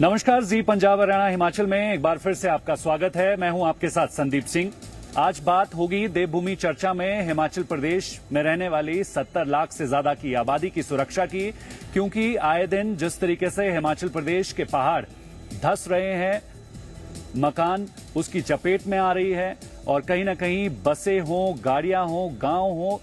नमस्कार, जी पंजाब हरियाणा हिमाचल में एक बार फिर से आपका स्वागत है। मैं हूं आपके साथ संदीप सिंह। आज बात होगी देवभूमि चर्चा में हिमाचल प्रदेश में रहने वाली 70 लाख से ज्यादा की आबादी की सुरक्षा की, क्योंकि आए दिन जिस तरीके से हिमाचल प्रदेश के पहाड़ धंस रहे हैं, मकान उसकी चपेट में आ रही है और कहीं ना कहीं बसें हों, गाड़ियां हों, गांव हों,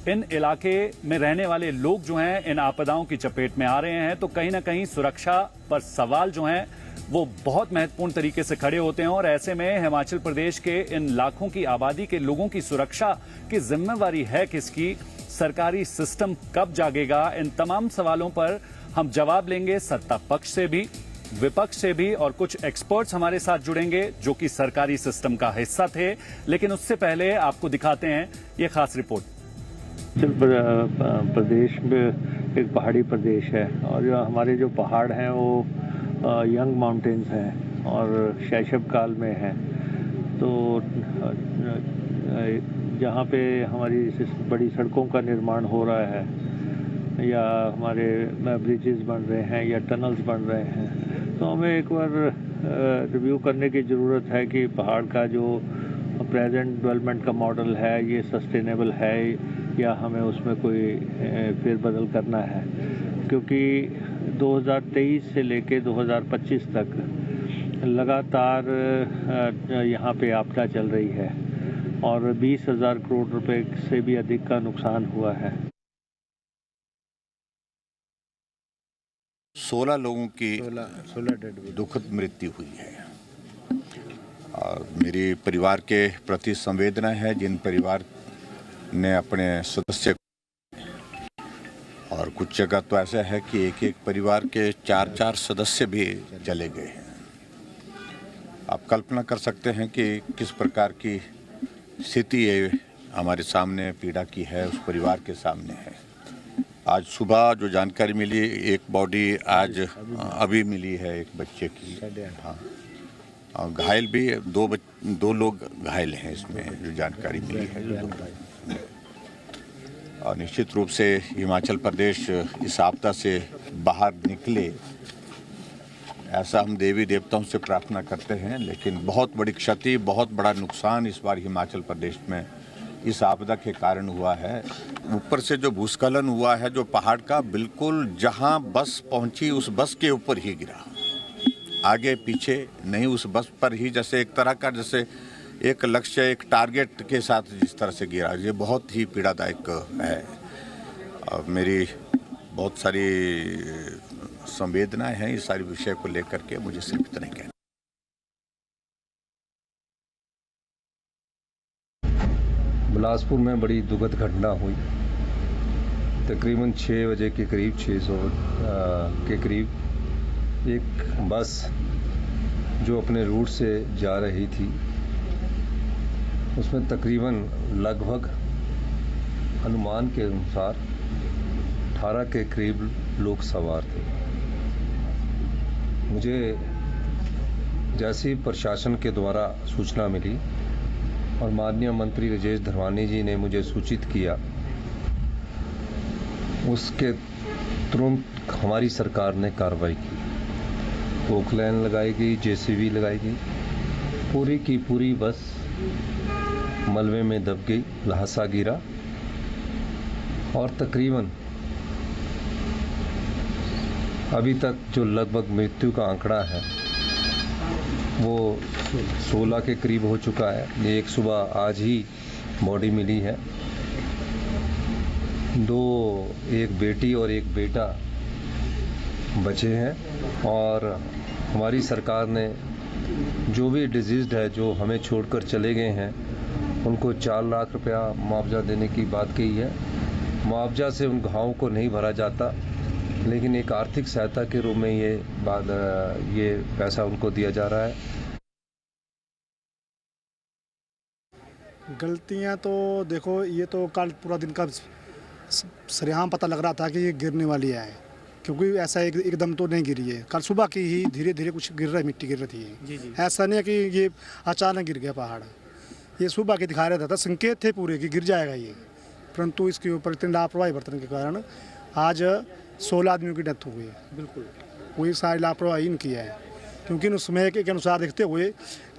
इन इलाके में रहने वाले लोग जो हैं इन आपदाओं की चपेट में आ रहे हैं। तो कहीं ना कहीं सुरक्षा पर सवाल जो हैं वो बहुत महत्वपूर्ण तरीके से खड़े होते हैं और ऐसे में हिमाचल प्रदेश के इन लाखों की आबादी के लोगों की सुरक्षा की जिम्मेवारी है किसकी, सरकारी सिस्टम कब जागेगा, इन तमाम सवालों पर हम जवाब लेंगे सत्ता पक्ष से भी, विपक्ष से भी, और कुछ एक्सपर्ट्स हमारे साथ जुड़ेंगे जो कि सरकारी सिस्टम का हिस्सा थे। लेकिन उससे पहले आपको दिखाते हैं ये खास रिपोर्ट। प्रदेश में एक पहाड़ी प्रदेश है और हमारे जो पहाड़ हैं वो यंग माउंटेन्स हैं और शैशव काल में हैं। तो जहाँ पे हमारी बड़ी सड़कों का निर्माण हो रहा है या हमारे ब्रिजेस बन रहे हैं या टनल्स बन रहे हैं, तो हमें एक बार रिव्यू करने की ज़रूरत है कि पहाड़ का जो प्रेजेंट डेवलपमेंट का मॉडल है ये सस्टेनेबल है या हमें उसमें कोई फेरबदल करना है। क्योंकि 2023 से लेके 2025 तक लगातार यहाँ पे आपदा चल रही है और 20,000 करोड़ रुपए से भी अधिक का नुकसान हुआ है। 16 लोगों की 16 दुखद मृत्यु हुई है और मेरी परिवार के प्रति संवेदना है जिन परिवार ने अपने सदस्य, और कुछ जगह तो ऐसा है कि एक एक परिवार के 4-4 सदस्य भी चले गए हैं। आप कल्पना कर सकते हैं कि किस प्रकार की स्थिति ये हमारे सामने पीड़ा की है उस परिवार के सामने है। आज सुबह जो जानकारी मिली, एक बॉडी आज अभी मिली है एक बच्चे की। हाँ, और घायल भी दो लोग घायल हैं इसमें जो जानकारी मिली है। और निश्चित रूप से हिमाचल प्रदेश इस आपदा से बाहर निकले ऐसा हम देवी देवताओं से प्रार्थना करते हैं, लेकिन बहुत बड़ी क्षति, बहुत बड़ा नुकसान इस बार हिमाचल प्रदेश में इस आपदा के कारण हुआ है। ऊपर से जो भूस्खलन हुआ है जो पहाड़ का, बिल्कुल जहां बस पहुंची उस बस के ऊपर ही गिरा, आगे पीछे नहीं, उस बस पर ही, जैसे एक तरह का जैसे एक लक्ष्य, एक टारगेट के साथ जिस तरह से गिरा, ये बहुत ही पीड़ादायक है। और मेरी बहुत सारी संवेदनाएं हैं इस सारी विषय को लेकर के, मुझे सिर्फ इतना ही कहना। बिलासपुर में बड़ी दुखद घटना हुई। तकरीबन 6 बजे के करीब, 600 के करीब एक बस जो अपने रूट से जा रही थी, उसमें तकरीबन लगभग अनुमान के अनुसार 18 के करीब लोग सवार थे। मुझे जैसी प्रशासन के द्वारा सूचना मिली और माननीय मंत्री राजेश धरवानी जी ने मुझे सूचित किया, उसके तुरंत हमारी सरकार ने कार्रवाई की। पोकलैन लगाई गई, जेसीबी लगाई गई, पूरी की पूरी बस मलबे में दब गई, लहासा गिरा और तकरीबन अभी तक जो लगभग मृत्यु का आंकड़ा है वो 16 के करीब हो चुका है। एक सुबह आज ही बॉडी मिली है। एक बेटी और एक बेटा बचे हैं और हमारी सरकार ने जो भी डिजीज्ड है जो हमें छोड़कर चले गए हैं उनको 4 लाख रुपया मुआवजा देने की बात कही है। मुआवजा से उन घावों को नहीं भरा जाता, लेकिन एक आर्थिक सहायता के रूप में ये पैसा उनको दिया जा रहा है। गलतियां तो देखो, ये तो कल पूरा दिन का सरेआम पता लग रहा था कि ये गिरने वाली है, क्योंकि ऐसा एकदम तो नहीं गिरी है। कल सुबह की ही धीरे धीरे कुछ गिर रहा है, मिट्टी गिर रही है। जी। ऐसा नहीं है कि ये अचानक गिर गया पहाड़, ये सुबह के दिखा रहा था, संकेत थे पूरे कि गिर जाएगा ये, परंतु इसके ऊपर इतनी लापरवाही बरतने के कारण आज 16 आदमियों की डेथ हो गई है। बिल्कुल, कोई सारी लापरवाही नहीं किया है। क्योंकि उसमें के अनुसार देखते हुए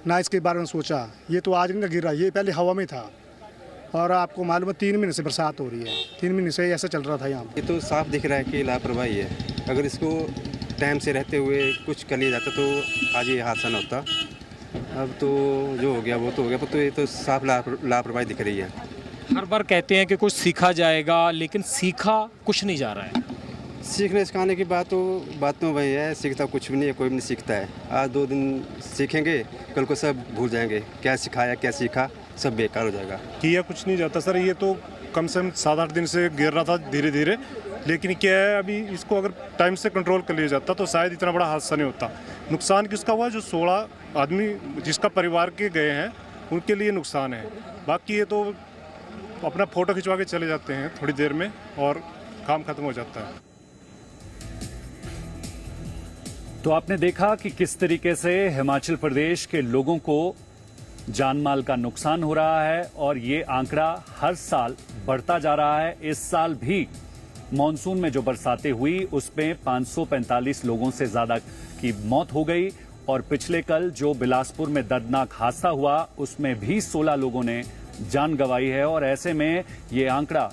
ना इसके बारे में सोचा। ये तो आज नहीं गिर रहा, ये पहले हवा में था और आपको मालूम है 3 महीने से बरसात हो रही है, 3 महीने से ऐसा चल रहा था यहाँ। ये तो साफ दिख रहा है कि लापरवाही है। अगर इसको टाइम से रहते हुए कुछ कर लिया जाता तो आज ये हादसा न होता। अब तो जो हो गया वो तो हो गया, पर तो ये तो साफ लापरवाही दिख रही है। हर बार कहते हैं कि कुछ सीखा जाएगा, लेकिन सीखा कुछ नहीं जा रहा है। सीखने सिखाने की बात तो वही है, सीखता कुछ भी नहीं है, कोई भी नहीं सीखता है। आज 2 दिन सीखेंगे, कल को सब भूल जाएंगे। क्या सिखाया क्या सीखा, सब बेकार हो जाएगा। किया कुछ नहीं जाता सर। ये तो कम से कम 7-8 दिन से गिर रहा था धीरे धीरे, लेकिन क्या है अभी इसको अगर टाइम से कंट्रोल कर लिया जाता तो शायद इतना बड़ा हादसा नहीं होता। नुकसान किसका हुआ? जो 16 आदमी जिसका परिवार के गए हैं उनके लिए नुकसान है। बाकी ये तो अपना फ़ोटो खिंचवा के चले जाते हैं थोड़ी देर में और काम खत्म हो जाता है। तो आपने देखा कि किस तरीके से हिमाचल प्रदेश के लोगों को जान माल का नुकसान हो रहा है और ये आंकड़ा हर साल बढ़ता जा रहा है। इस साल भी मॉनसून में जो बरसातें हुई उसमें 545 लोगों से ज्यादा की मौत हो गई और पिछले कल जो बिलासपुर में दर्दनाक हादसा हुआ उसमें भी 16 लोगों ने जान गंवाई है और ऐसे में ये आंकड़ा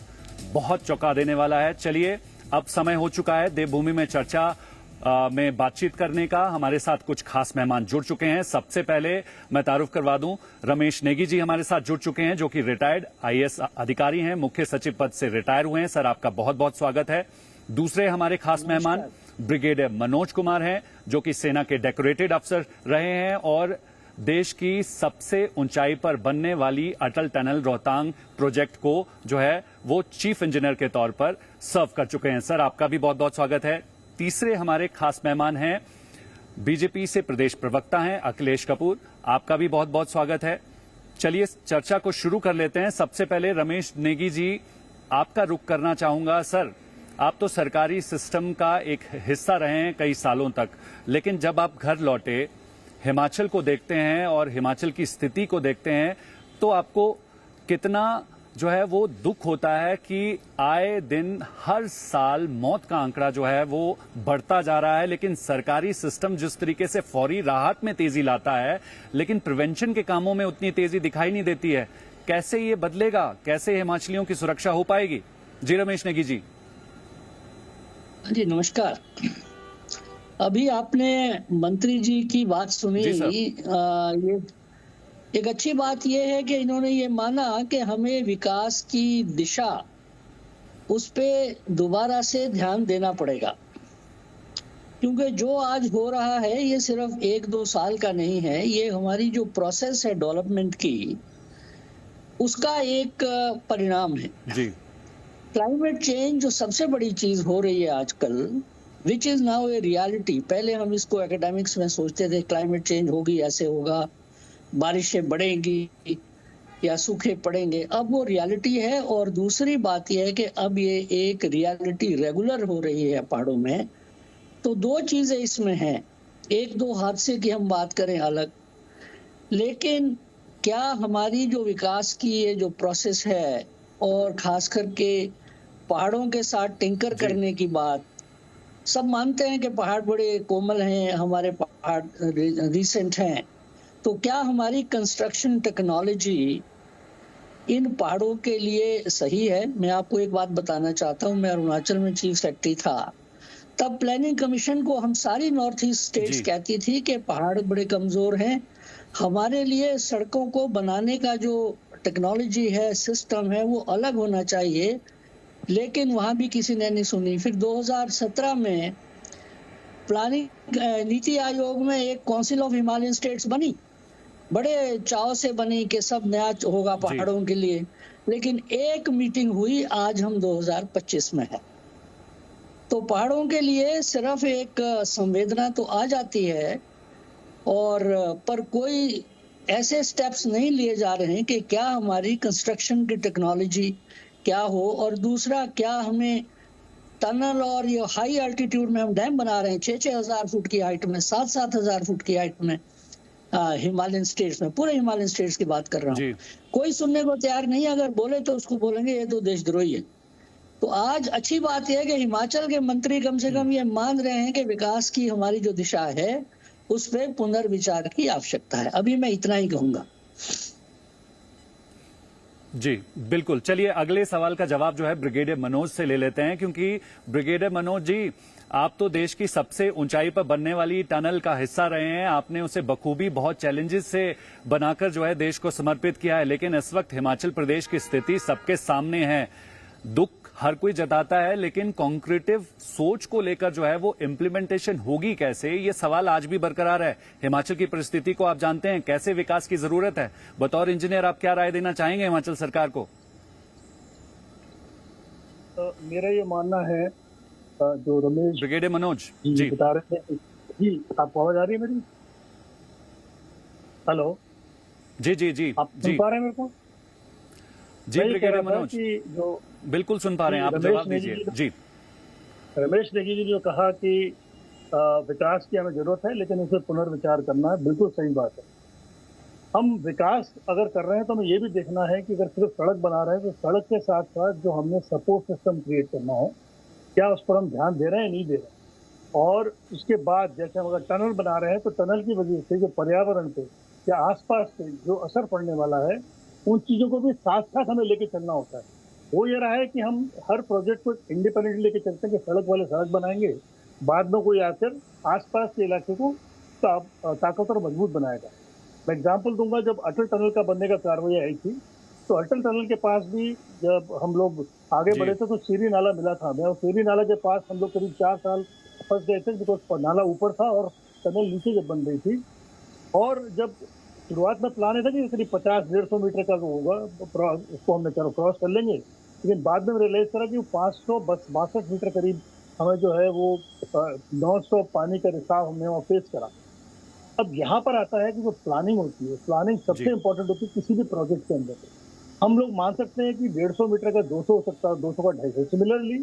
बहुत चौंका देने वाला है। चलिए अब समय हो चुका है देवभूमि में चर्चा में बातचीत करने का। हमारे साथ कुछ खास मेहमान जुड़ चुके हैं। सबसे पहले मैं तारुफ करवा दूं, रमेश नेगी जी हमारे साथ जुड़ चुके हैं जो कि रिटायर्ड आईएएस अधिकारी हैं, मुख्य सचिव पद से रिटायर हुए हैं। सर आपका बहुत बहुत स्वागत है। दूसरे हमारे खास मेहमान ब्रिगेडियर मनोज कुमार हैं जो कि सेना के डेकोरेटेड अफसर रहे हैं और देश की सबसे ऊंचाई पर बनने वाली अटल टनल रोहतांग प्रोजेक्ट को जो है वो चीफ इंजीनियर के तौर पर सर्व कर चुके हैं। सर आपका भी बहुत बहुत स्वागत है। तीसरे हमारे खास मेहमान हैं, बीजेपी से प्रदेश प्रवक्ता हैं अखिलेश कपूर, आपका भी बहुत बहुत स्वागत है। चलिए चर्चा को शुरू कर लेते हैं। सबसे पहले रमेश नेगी जी आपका रुख करना चाहूंगा। सर आप तो सरकारी सिस्टम का एक हिस्सा रहे हैं कई सालों तक, लेकिन जब आप घर लौटे हिमाचल को देखते हैं और हिमाचल की स्थिति को देखते हैं तो आपको कितना जो है वो दुख होता है कि आए दिन हर साल मौत का आंकड़ा जो है वो बढ़ता जा रहा है, लेकिन सरकारी सिस्टम जिस तरीके से फौरी राहत में तेजी लाता है लेकिन प्रिवेंशन के कामों में उतनी तेजी दिखाई नहीं देती है। कैसे ये बदलेगा? कैसे हिमाचलियों की सुरक्षा हो पाएगी? जी रमेश नेगी जी। जी नमस्कार। अभी आपने मंत्री जी की बात सुनी। ये एक अच्छी बात यह है कि इन्होंने ये माना कि हमें विकास की दिशा उस पे दोबारा से ध्यान देना पड़ेगा, क्योंकि जो आज हो रहा है ये सिर्फ 1-2 साल का नहीं है। ये हमारी जो प्रोसेस है डेवलपमेंट की उसका एक परिणाम है जी। क्लाइमेट चेंज जो सबसे बड़ी चीज हो रही है आजकल, which is now a reality. पहले हम इसको एकेडमिक्स में सोचते थे क्लाइमेट चेंज होगी, ऐसे होगा, बारिशें बढ़ेंगी या सूखे पड़ेंगे। अब वो रियलिटी है। और दूसरी बात यह है कि अब ये एक रियलिटी रेगुलर हो रही है पहाड़ों में। तो 2 चीजें इसमें हैं। 1-2 हादसे की हम बात करें अलग, लेकिन क्या हमारी जो विकास की ये जो प्रोसेस है और खास करके पहाड़ों के साथ टिंकर करने की बात, सब मानते हैं कि पहाड़ बड़े कोमल हैं, हमारे पहाड़ रिसेंट हैं, तो क्या हमारी कंस्ट्रक्शन टेक्नोलॉजी इन पहाड़ों के लिए सही है? मैं आपको एक बात बताना चाहता हूँ। मैं अरुणाचल में चीफ सेक्रेटरी था, तब प्लानिंग कमीशन को हम सारी नॉर्थ ईस्ट स्टेट्स कहती थी कि पहाड़ बड़े कमजोर हैं, हमारे लिए सड़कों को बनाने का जो टेक्नोलॉजी है, सिस्टम है, वो अलग होना चाहिए। लेकिन वहां भी किसी ने नहीं सुनी। फिर 2017 में प्लानिंग नीति आयोग में एक काउंसिल ऑफ हिमालयन स्टेट्स बनी, बड़े चाव से बनी कि सब नया होगा पहाड़ों के लिए, लेकिन एक मीटिंग हुई। आज हम 2025 में है, तो पहाड़ों के लिए सिर्फ एक संवेदना तो आ जाती है और पर कोई ऐसे स्टेप्स नहीं लिए जा रहे हैं कि क्या हमारी कंस्ट्रक्शन की टेक्नोलॉजी क्या हो। और दूसरा, क्या हमें टनल और ये हाई अल्टीट्यूड में हम डैम बना रहे हैं 6-6 हजार फुट की हाइट में, 7-7 हजार फुट की हाइट में, हिमालयन स्टेट्स में, पूरे हिमालयन स्टेट्स की बात कर रहा हूँ। कोई सुनने को तैयार नहीं। अगर बोले तो उसको बोलेंगे ये तो देशद्रोही है। तो आज अच्छी बात यह है कि हिमाचल के मंत्री कम से कम ये मान रहे हैं कि विकास की हमारी जो दिशा है उस पर पुनर्विचार की आवश्यकता है। अभी मैं इतना ही कहूंगा। जी बिल्कुल। चलिए अगले सवाल का जवाब जो है ब्रिगेडियर मनोज से ले लेते हैं, क्योंकि ब्रिगेडियर मनोज जी, आप तो देश की सबसे ऊंचाई पर बनने वाली टनल का हिस्सा रहे हैं। आपने उसे बखूबी बहुत चैलेंजेस से बनाकर जो है देश को समर्पित किया है, लेकिन इस वक्त हिमाचल प्रदेश की स्थिति सबके सामने है। दुख हर कोई जताता है, लेकिन कॉन्क्रीटिव सोच को लेकर जो है वो इम्प्लीमेंटेशन होगी कैसे, ये सवाल आज भी बरकरार है। हिमाचल की परिस्थिति को आप जानते हैं, कैसे विकास की जरूरत है। बतौर इंजीनियर आप क्या राय देना चाहेंगे हिमाचल सरकार को? तो मेरा ये मानना है, जो रमेश ब्रिगेडियर मनोज जी बता रहे थे, जी आपको आवाज आ रही है मेरी? हेलो जी जी जी, आप सुन पा रहे हैं मेरे को? जी ब्रिगेडियर मनोज जो बिल्कुल सुन पा रहे हैं, आप जवाब दीजिए। जी रमेश नेगी जी जो कहा कि विकास की हमें जरूरत है, लेकिन उसे पुनर्विचार करना है, बिल्कुल सही बात है। हम विकास अगर कर रहे हैं तो हमें ये भी देखना है कि अगर सिर्फ सड़क बना रहे हैं तो सड़क के साथ साथ जो हमने सपोर्ट सिस्टम क्रिएट करना है, क्या उस पर हम ध्यान दे रहे हैं नहीं दे रहे। और उसके बाद जैसे हम अगर टनल बना रहे हैं तो टनल की वजह से जो पर्यावरण पे या आसपास पे जो असर पड़ने वाला है, उन चीज़ों को भी साथ साथ हमें लेके चलना होता है। वो ये रहा है कि हम हर प्रोजेक्ट को इंडिपेंडेंटली लेके चलते हैं कि सड़क वाले सड़क बनाएंगे, बाद में कोई आकर आसपास के इलाके को ताकतवर मजबूत बनाएगा। मैं एग्जांपल दूंगा, जब अटल टनल का बनने का कार्रवाई आई थी तो अटल टनल के पास भी जब हम लोग आगे बढ़े थे तो सीरी नाला मिला था हमें, और सीरी नाला के पास हम लोग करीब 4 साल फंस गए थे, बिकॉज नाला ऊपर था और टनल नीचे जब बन रही थी। और जब शुरुआत में प्लान था कि करीब 50-150 मीटर का होगा, उसको हमने चलो क्रॉस कर लेंगे, लेकिन बाद में रियलाइज करा कि 562 मीटर करीब हमें जो है वो 900 पानी का रिसाव हमने वहाँ फेस करा। अब यहाँ पर आता है कि जो प्लानिंग होती है, प्लानिंग सबसे इम्पोर्टेंट होती है किसी भी प्रोजेक्ट के अंदर। हम लोग मान सकते हैं कि 150 मीटर का 200 हो सकता है, 200 का 250। सिमिलरली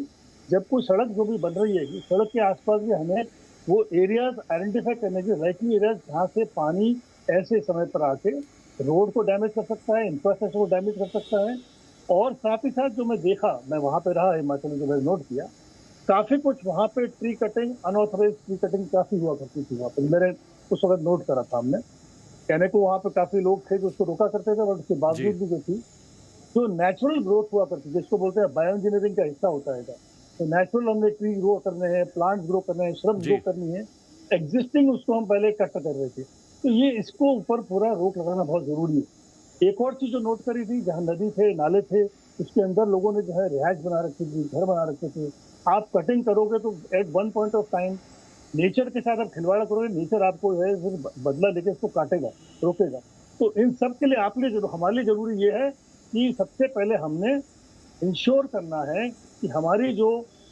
जब कोई सड़क जो भी बन रही है, सड़क के आसपास भी हमें वो एरियाज आइडेंटिफाई करने के, लाइकली एरियाज जहाँ से पानी ऐसे समय पर आके रोड को डैमेज कर सकता है, इंफ्रास्ट्रक्चर को डैमेज कर सकता है। और साथ ही साथ जो मैं देखा, मैं वहाँ पे रहा हिमाचल में, जो मैंने नोट किया, काफ़ी कुछ वहाँ पे tree cutting, unauthorise tree cutting काफ़ी हुआ करती थी वहाँ पे। मैंने उस वक्त नोट करा था हमने, कहने को वहाँ पे काफ़ी लोग थे जो उसको रोका करते थे, बट उसके बावजूद भी जो थी जो नेचुरल ग्रोथ हुआ करती, जिसको बोलते हैं बायो इंजीनियरिंग का हिस्सा होता है, तो नेचुरल हमने ट्री ग्रो करने हैं, प्लांट ग्रो करने हैं, श्रब ग्रो करनी है, एग्जिस्टिंग उसको हम पहले कट कर रहे थे। तो ये इसको ऊपर पूरा रोक लगाना बहुत जरूरी है। एक और चीज जो नोट करी थी, जहाँ नदी थे, नाले थे, उसके अंदर लोगों ने जो है रिहाइश बना रखी थी, घर बना रखे थे। आप कटिंग करोगे तो at one point of time nature के साथ आप खिलवाड़ करोगे, नेचर आपको जो है फिर बदला लेके इसको काटेगा, रोकेगा। तो इन सब के लिए आपके लिए हमारे लिए जरूरी ये है कि सबसे पहले हमने इंश्योर करना है कि हमारी जो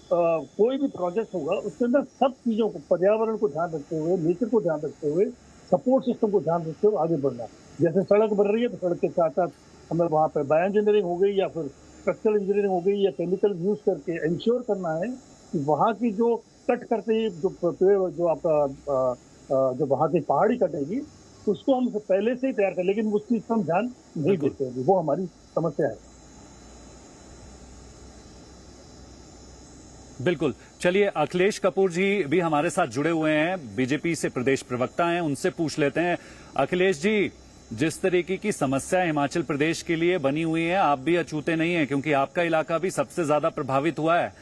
कोई भी प्रोजेक्ट होगा उसके अंदर सब चीज़ों को, पर्यावरण को ध्यान रखते हुए, नेचर को ध्यान रखते हुए, सपोर्ट सिस्टम को ध्यान रखते हुए आगे बढ़ना। जैसे सड़क बन रही है तो सड़क के साथ साथ हमें वहाँ पे बायो इंजीनियरिंग हो गई या फिर स्ट्रक्चरल इंजीनियरिंग हो गई या केमिकल यूज करके इंश्योर करना है कि वहाँ की जो कट करते ही जो पेड़, जो आपका जो वहाँ की पहाड़ी कटेगी उसको हम पहले से ही तैयार कर, लेकिन उस चीज़ पर हम ध्यान नहीं देते हैं, वो हमारी समस्या है। बिल्कुल। चलिए अखिलेश कपूर जी भी हमारे साथ जुड़े हुए हैं, बीजेपी से प्रदेश प्रवक्ता हैं, उनसे पूछ लेते हैं। अखिलेश जी, जिस तरीके की समस्या हिमाचल प्रदेश के लिए बनी हुई है, आप भी अछूते नहीं हैं, क्योंकि आपका इलाका भी सबसे ज्यादा प्रभावित हुआ है।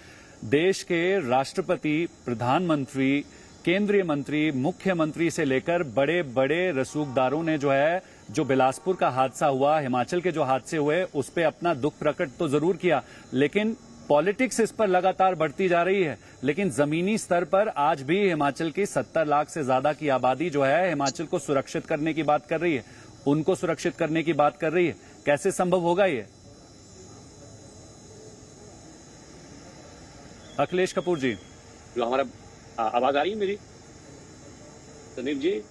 देश के राष्ट्रपति, प्रधानमंत्री, केंद्रीय मंत्री, मुख्यमंत्री से लेकर बड़े बड़े रसूखदारों ने जो बिलासपुर का हादसा हुआ, हिमाचल के जो हादसे हुए, उस पर अपना दुख प्रकट तो जरूर किया, लेकिन पॉलिटिक्स इस पर लगातार बढ़ती जा रही है। लेकिन जमीनी स्तर पर आज भी हिमाचल की 70 लाख से ज्यादा की आबादी जो है हिमाचल को सुरक्षित करने की बात कर रही है, उनको सुरक्षित करने की बात कर रही है। कैसे संभव होगा ये? अखिलेश कपूर जी, जो हमारा आवाज आ रही है मेरी? संदीप जी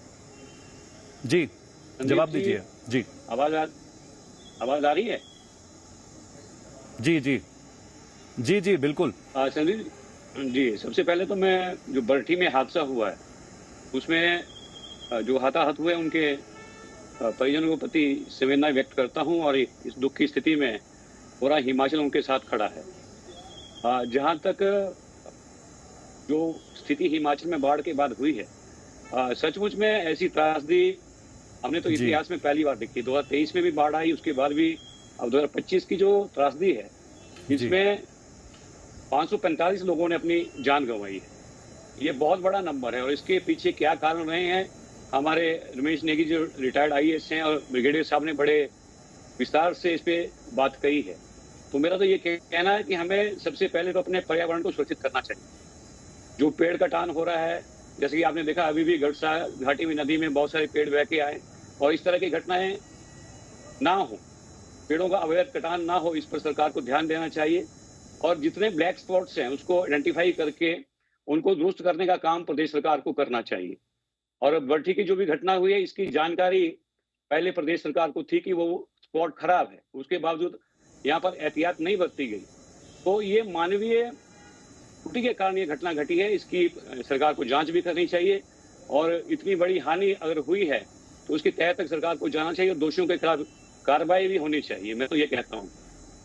जी जवाब दीजिए। जी आवाज आ रही है? जी जी जी जी बिल्कुल। संदीप जी, सबसे पहले तो मैं जो बरठी में हादसा हुआ है उसमें जो हताहत हुए उनके परिजनों के प्रति संवेदना व्यक्त करता हूं, और इस दुख की स्थिति में पूरा हिमाचल उनके साथ खड़ा है। जहां तक जो स्थिति हिमाचल में बाढ़ के बाद हुई है, सचमुच में ऐसी त्रासदी हमने तो इतिहास में पहली बार देखी। 2023 में भी बाढ़ आई, उसके बाद भी अब 2025 की जो त्रासदी है इसमें 545 लोगों ने अपनी जान गंवाई है। ये बहुत बड़ा नंबर है और इसके पीछे क्या कारण रहे हैं, हमारे रमेश नेगी जो रिटायर्ड आईएएस हैं और ब्रिगेडियर साहब ने बड़े विस्तार से इस पे बात कही है। तो मेरा तो ये कहना है कि हमें सबसे पहले तो अपने पर्यावरण को सुरक्षित करना चाहिए। जो पेड़ कटान हो रहा है, जैसे कि आपने देखा अभी भी गड़सा घाटी में नदी में बहुत सारे पेड़ बह के आए, और इस तरह की घटनाएं ना हो, पेड़ों का अवैध कटान ना हो, इस पर सरकार को ध्यान देना चाहिए। और जितने ब्लैक स्पॉट्स हैं उसको आइडेंटिफाई करके उनको दुरुस्त करने का काम प्रदेश सरकार को करना चाहिए। और बरठी की जो भी घटना हुई है इसकी जानकारी पहले प्रदेश सरकार को थी कि वो स्पॉट खराब है, उसके बावजूद यहाँ पर एहतियात नहीं बरती गई। तो ये मानवीय त्रुटि के कारण ये घटना घटी है, इसकी सरकार को जांच भी करनी चाहिए और इतनी बड़ी हानि अगर हुई है तो उसकी तह तक सरकार को जाना चाहिए और दोषियों के खिलाफ कार्रवाई भी होनी चाहिए। मैं तो ये कहता हूँ।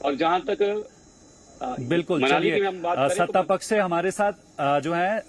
और जहां तक बिल्कुल, चलिए सत्ता पक्ष से हमारे साथ जो है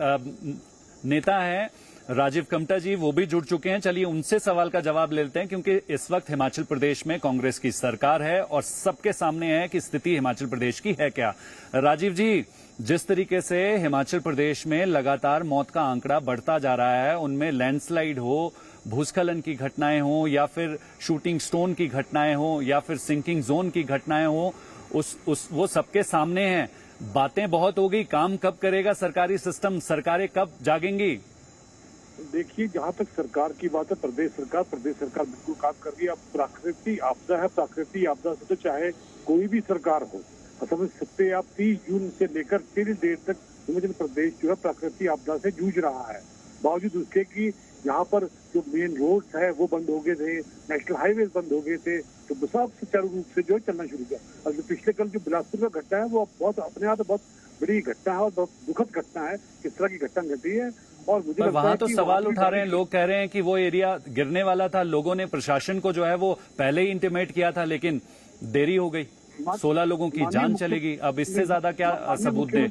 नेता है राजीव कमटा जी, वो भी जुड़ चुके हैं। चलिए उनसे सवाल का जवाब लेते हैं, क्योंकि इस वक्त हिमाचल प्रदेश में कांग्रेस की सरकार है और सबके सामने है कि स्थिति हिमाचल प्रदेश की है क्या। राजीव जी, जिस तरीके से हिमाचल प्रदेश में लगातार मौत का आंकड़ा बढ़ता जा रहा है, उनमें लैंडस्लाइड हो, भूस्खलन की घटनाएं हो, या फिर शूटिंग स्टोन की घटनाएं हो, या फिर सिंकिंग जोन की घटनाएं हो, वो सबके सामने हैं। बातें बहुत हो गई, काम कब करेगा सरकारी सिस्टम, सरकारें कब जागेंगी? देखिए, जहाँ तक सरकार की बात है, प्रदेश सरकार बिल्कुल काम कर रही है। अब प्राकृतिक आपदा है, प्राकृतिक आपदा से तो चाहे कोई भी सरकार हो, समझ सकते हैं आप 30 जून से लेकर तेरी देर तक हिमाचल प्रदेश जो है प्राकृतिक आपदा से जूझ रहा है। बावजूद उसके कि यहाँ पर जो मेन रोड्स है वो बंद हो गए थे, नेशनल हाईवे बंद हो गए थे, तो सब सुचारू रूप से जो है चलना शुरू किया। और जो पिछले कल जो बिलासपुर का घटना है वो बहुत अपने आप बहुत बड़ी घटना है और बहुत दुखद घटना है, किस तरह की घटना घटी है। और मुझे वहां तो सवाल उठा रहे हैं, लोग कह रहे हैं कि वो एरिया गिरने वाला था, लोगों ने प्रशासन को जो है वो पहले ही इंटीमेट किया था, लेकिन देरी हो गई, 16 लोगों की जान चलेगी। अब इससे ज्यादा क्या सबूत दे?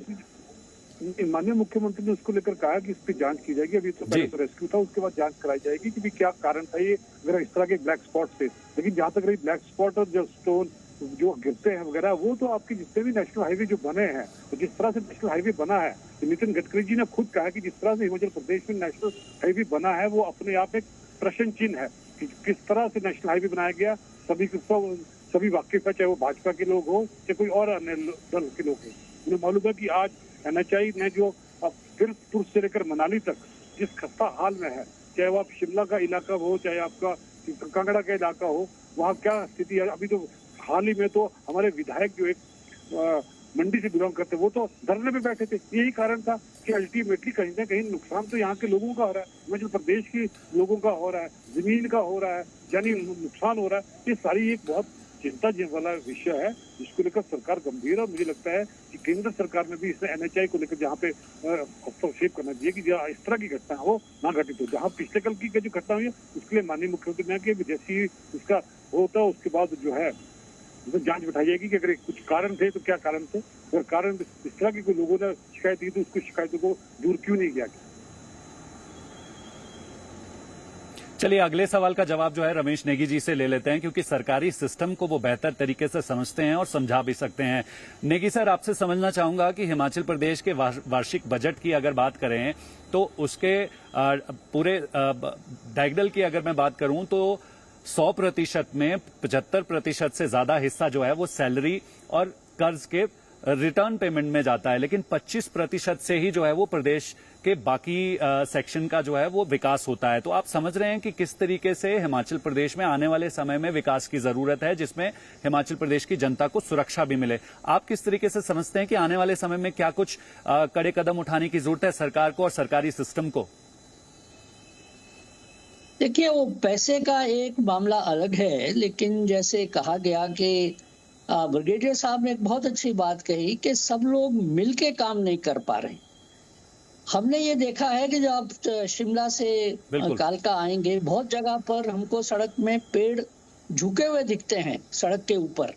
माननीय मुख्यमंत्री ने उसको लेकर कहा कि इस पर जांच की जाएगी। अभी तो पहले तो रेस्क्यू था, उसके बाद जांच कराई जाएगी कि भी क्या कारण था ये अगर इस तरह के ब्लैक स्पॉट थे। लेकिन जहां तक रही ब्लैक स्पॉट और जो स्टोन जो गिरते हैं वगैरह, वो तो आपके जितने भी नेशनल हाईवे जो बने हैं, तो जिस तरह से नेशनल हाईवे बना है, तो नितिन गडकरी जी ने खुद कहा कि जिस तरह से हिमाचल प्रदेश में नेशनल हाईवे बना है वो अपने आप एक प्रश्न चिन्ह है कि किस तरह से नेशनल हाईवे बनाया गया। सभी वाकिफ है, चाहे वो भाजपा के लोग हो चाहे कोई और अन्य दल के लोग हो। उन्हें मालूम है कि आज NHI ने जो फिरोजपुर से लेकर मनाली तक जिस खस्ता हाल में है, चाहे वो आप शिमला का इलाका हो चाहे आपका कांगड़ा का इलाका हो, वहाँ क्या स्थिति है। अभी तो हाल ही में तो हमारे विधायक जो एक मंडी से बिलोंग करते वो तो धरने पे बैठे थे। यही कारण था कि अल्टीमेटली कहीं ना कहीं नुकसान तो यहाँ के लोगों का हो रहा है, हिमाचल प्रदेश के लोगों का हो रहा है, जमीन का हो रहा है, जानी नुकसान हो रहा है। ये सारी एक बहुत चिंता वाला विषय है जिसको लेकर सरकार गंभीर है। और मुझे लगता है कि केंद्र सरकार में भी इसमें NHI को लेकर जहाँ पे हस्तक्षेप करना चाहिए कि जहाँ इस तरह की घटना हो ना घटित हो। जहाँ पिछले कल की जो घटना हुई है उसके लिए माननीय मुख्यमंत्री ने कि जैसी उसका होता है उसके बाद जो है तो जांच बिठाई जाएगी कि अगर कुछ कारण थे तो क्या कारण थे, अगर कारण इस तरह की कोई लोगों ने शिकायत की तो उसको शिकायतों को दूर क्यों नहीं किया। चलिए अगले सवाल का जवाब जो है रमेश नेगी जी से ले लेते हैं, क्योंकि सरकारी सिस्टम को वो बेहतर तरीके से समझते हैं और समझा भी सकते हैं। नेगी सर, आपसे समझना चाहूंगा कि हिमाचल प्रदेश के वार्षिक बजट की अगर बात करें तो उसके पूरे डायगनल की अगर मैं बात करूं तो 100% में 75% से ज्यादा हिस्सा जो है वो सैलरी और कर्ज के रिटर्न पेमेंट में जाता है, लेकिन 25% से ही जो है वो प्रदेश के बाकी सेक्शन का जो है वो विकास होता है। तो आप समझ रहे हैं कि किस तरीके से हिमाचल प्रदेश में आने वाले समय में विकास की जरूरत है, जिसमें हिमाचल प्रदेश की जनता को सुरक्षा भी मिले। आप किस तरीके से समझते हैं कि आने वाले समय में क्या कुछ कड़े कदम उठाने की जरूरत है सरकार को और सरकारी सिस्टम को? देखिए, वो पैसे का एक मामला अलग है, लेकिन जैसे कहा गया कि ब्रिगेडियर साहब ने एक बहुत अच्छी बात कही कि सब लोग मिलके काम नहीं कर पा रहे। हमने ये देखा है कि जब आप शिमला से कालका आएंगे, बहुत जगह पर हमको सड़क में पेड़ झुके हुए दिखते हैं सड़क के ऊपर,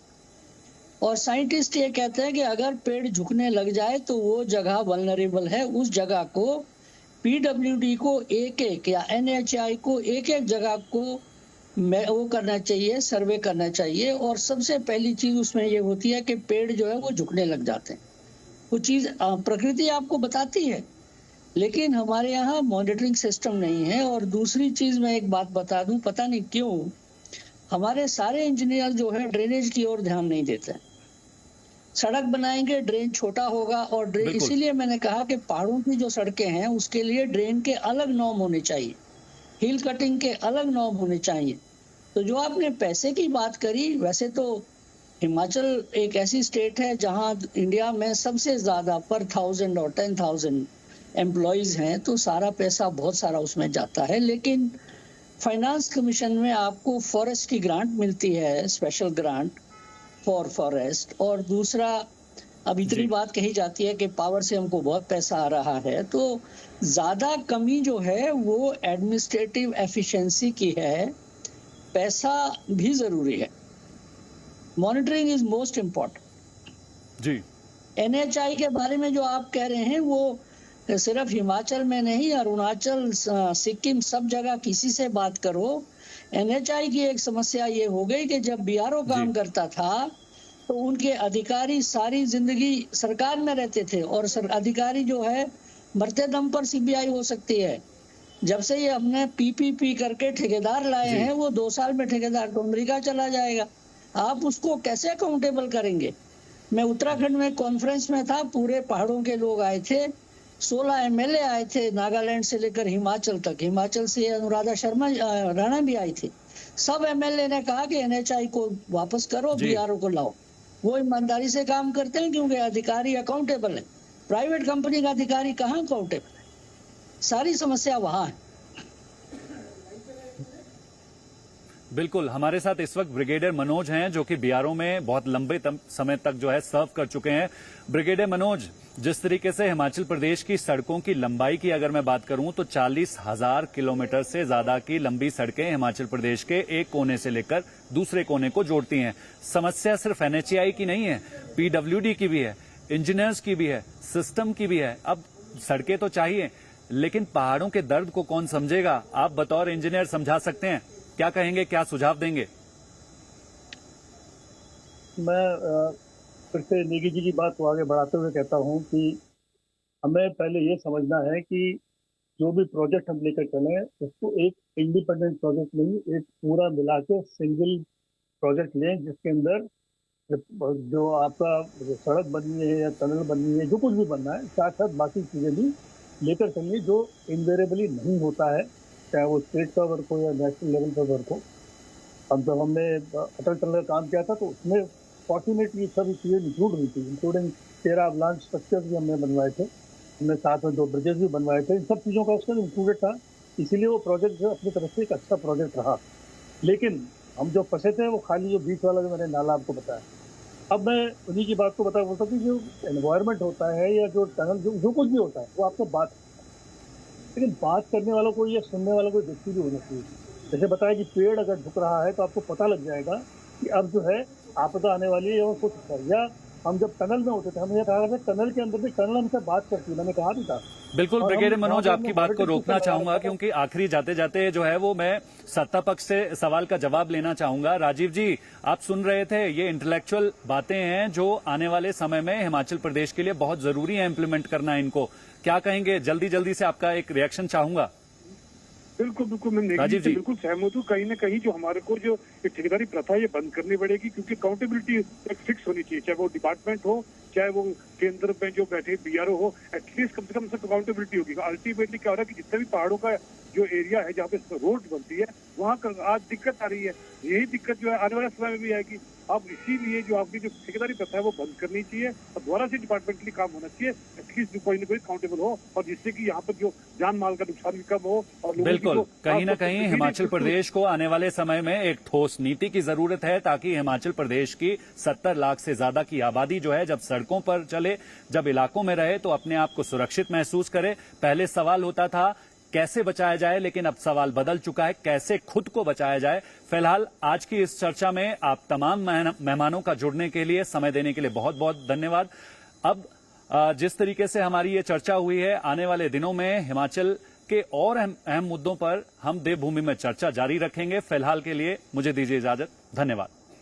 और साइंटिस्ट ये कहते हैं कि अगर पेड़ झुकने लग जाए तो वो जगह वल्नरेबल है, उस जगह को पीडब्ल्यूडी को एक एक या एनएचआई को एक एक जगह को वो करना चाहिए, सर्वे करना चाहिए। और सबसे पहली चीज उसमें ये होती है कि पेड़ जो है वो झुकने लग जाते हैं। वो चीज प्रकृति आपको बताती है, लेकिन हमारे यहाँ मॉनिटरिंग सिस्टम नहीं है। और दूसरी चीज मैं एक बात बता दूं, पता नहीं क्यों हमारे सारे इंजीनियर जो है ड्रेनेज की ओर ध्यान नहीं देते। सड़क बनाएंगे, ड्रेन छोटा होगा, और ड्रेन, इसीलिए मैंने कहा कि पहाड़ों की जो सड़कें हैं उसके लिए ड्रेन के अलग नॉर्म होने चाहिए, हिल कटिंग के अलग नॉर्म होने चाहिए। तो जो आपने पैसे की बात करी, वैसे तो हिमाचल एक ऐसी स्टेट है जहां इंडिया में सबसे ज्यादा पर 1000 और 10,000 एम्प्लॉयज हैं, तो सारा पैसा बहुत सारा उसमें जाता है। लेकिन फाइनेंस कमीशन में आपको फॉरेस्ट की ग्रांट मिलती है, स्पेशल ग्रांट फॉर फॉरेस्ट। और दूसरा, अब इतनी बात कही जाती है कि पावर से हमको बहुत पैसा आ रहा है, तो ज्यादा कमी जो है वो एडमिनिस्ट्रेटिव एफिशिएंसी की है। पैसा भी जरूरी है, मॉनिटरिंग इज मोस्ट इम्पोर्टेंट। जी, एनएचआई के बारे में जो आप कह रहे हैं वो सिर्फ हिमाचल में नहीं, अरुणाचल, सिक्किम, सब जगह किसी से बात करो। एनएचआई की एक समस्या ये हो गई कि जब बीआरओ काम करता था तो उनके अधिकारी सारी जिंदगी सरकार में रहते थे, और अधिकारी जो है मरते दम पर सीबीआई हो सकती है। जब से ये हमने पीपीपी करके ठेकेदार लाए हैं, वो 2 साल में ठेकेदार तो अमेरिका चला जाएगा। आप उसको कैसे अकाउंटेबल करेंगे? मैं उत्तराखंड में कॉन्फ्रेंस में था, पूरे पहाड़ों के लोग आए थे, 16 एमएलए आए थे, नागालैंड से लेकर हिमाचल तक। हिमाचल से अनुराधा शर्मा राणा भी आई थी। सब एमएलए ने कहा कि एनएचआई को वापस करो, बीआरओ को लाओ। वो ईमानदारी से काम करते हैं क्योंकि अधिकारी अकाउंटेबल है। प्राइवेट कंपनी का अधिकारी कहाँ अकाउंटेबल है? सारी समस्या वहां है। बिल्कुल, हमारे साथ इस वक्त ब्रिगेडियर मनोज हैं जो कि बीआरओ में बहुत लंबे समय तक जो है सर्व कर चुके हैं। ब्रिगेडियर मनोज, जिस तरीके से हिमाचल प्रदेश की सड़कों की लंबाई की अगर मैं बात करूं तो 40,000 किलोमीटर से ज्यादा की लंबी सड़कें हिमाचल प्रदेश के एक कोने से लेकर दूसरे कोने को जोड़ती हैं। समस्या सिर्फ एनएचआई की नहीं है, पीडब्ल्यूडी की भी है, इंजीनियर्स की भी है, सिस्टम की भी है। अब सड़कें तो चाहिए, लेकिन पहाड़ों के दर्द को कौन समझेगा? आप बतौर इंजीनियर समझा सकते हैं, क्या कहेंगे, क्या सुझाव देंगे? मैं फिर से नेगी जी की बात को आगे बढ़ाते हुए कहता हूं कि हमें पहले ये समझना है कि जो भी प्रोजेक्ट हम लेकर चले उसको एक इंडिपेंडेंट प्रोजेक्ट नहीं, एक पूरा मिला के सिंगल प्रोजेक्ट लें, जिसके अंदर जो आपका सड़क बननी है या टनल बननी है, जो कुछ भी बनना है, साथ साथ बाकी चीज़ें भी लेकर चलिए, जो इनवेरेबली नहीं होता है, चाहे वो स्टेट का वर्क हो या नेशनल लेवल का वर्क हो। अब जब हमने अटल टनल का काम किया था तो उसमें फॉर्चुनेटली सभी चीज़ें इंक्लूड हुई थी, इंक्लूडिंग 13 अवलांच स्ट्रक्चर्स भी हमने बनवाए थे, हमने साथ में 2 ब्रिजेस भी बनवाए थे। इन सब चीज़ों का उसमें इंक्लूडेड था, इसीलिए वो प्रोजेक्ट जो अपनी तरफ से एक अच्छा प्रोजेक्ट रहा। लेकिन हम जो फंसे थे वो खाली जो बीच वाला जो मैंने नाला आपको बताया। अब मैं उन्हीं की बात को बोलता हूँ कि जो एनवायरनमेंट होता है या जो टनल जो कुछ भी होता है वो आपको बात, लेकिन बात करने वालों को या सुनने वालों को व्यक्ति भी होना चाहिए। जैसे बताया कि पेड़ अगर झुक रहा है तो आपको पता लग जाएगा कि अब जो है आपदा आने वाली है, और कुछ या हम जब टनल में होते थे हमने कहा था टनल के अंदर भी टनल हमसे बात करती है, मैंने कहा भी था। बिल्कुल ब्रिगेडियर मनोज, आपकी बात को रोकना चाहूंगा क्योंकि आखिरी जाते जाते जो है वो मैं सत्ता पक्ष से सवाल का जवाब लेना चाहूंगा। राजीव जी, आप सुन रहे थे, ये इंटेलेक्चुअल बातें हैं जो आने वाले समय में हिमाचल प्रदेश के लिए बहुत जरूरी है इम्प्लीमेंट करना इनको। क्या कहेंगे? जल्दी जल्दी से आपका एक रिएक्शन चाहूंगा। बिल्कुल बिल्कुल, मैं नेगी से बिल्कुल सहमत हूँ। कहीं ना कहीं जो हमारे को जो ठेकेदारी प्रथा ये बंद करनी पड़ेगी, क्योंकि अकाउंटेबिलिटी एक फिक्स होनी चाहिए, चाहे वो डिपार्टमेंट हो, चाहे वो केंद्र में जो बैठे बीआरओ हो, एटलीस्ट कम से कम सब अकाउंटेबिलिटी होगी। अल्टीमेटली क्या हो रहा है कि जितने भी पहाड़ों का जो एरिया है जहाँ पे रोड बनती है वहाँ आज दिक्कत आ रही है। यही दिक्कत जो है आने वाले समय में भी आएगी। अब इसीलिए जो आपकी जो ठेकेदारी प्रथा है वो बंद करनी चाहिए और दोबारा से डिपार्टमेंटली काम होना चाहिए, एटलीस्ट जो कोई ना कोई अकाउंटेबल हो, और जिससे कि यहाँ पर जो जान माल का नुकसान भी कम हो। और बिल्कुल, कहीं ना कहीं हिमाचल प्रदेश को आने वाले समय में एक ठोस नीति की जरूरत है, ताकि हिमाचल प्रदेश की 70 लाख से ज्यादा की आबादी जो है जब सड़कों पर चले, जब इलाकों में रहे तो अपने आप को सुरक्षित महसूस करे। पहले सवाल होता था कैसे बचाया जाए, लेकिन अब सवाल बदल चुका है, कैसे खुद को बचाया जाए। फिलहाल आज की इस चर्चा में आप तमाम मेहमानों का जुड़ने के लिए, समय देने के लिए बहुत बहुत धन्यवाद। अब जिस तरीके से हमारी ये चर्चा हुई है, आने वाले दिनों में हिमाचल के और अहम मुद्दों पर हम देवभूमि में चर्चा जारी रखेंगे। फिलहाल के लिए मुझे दीजिए इजाजत। धन्यवाद।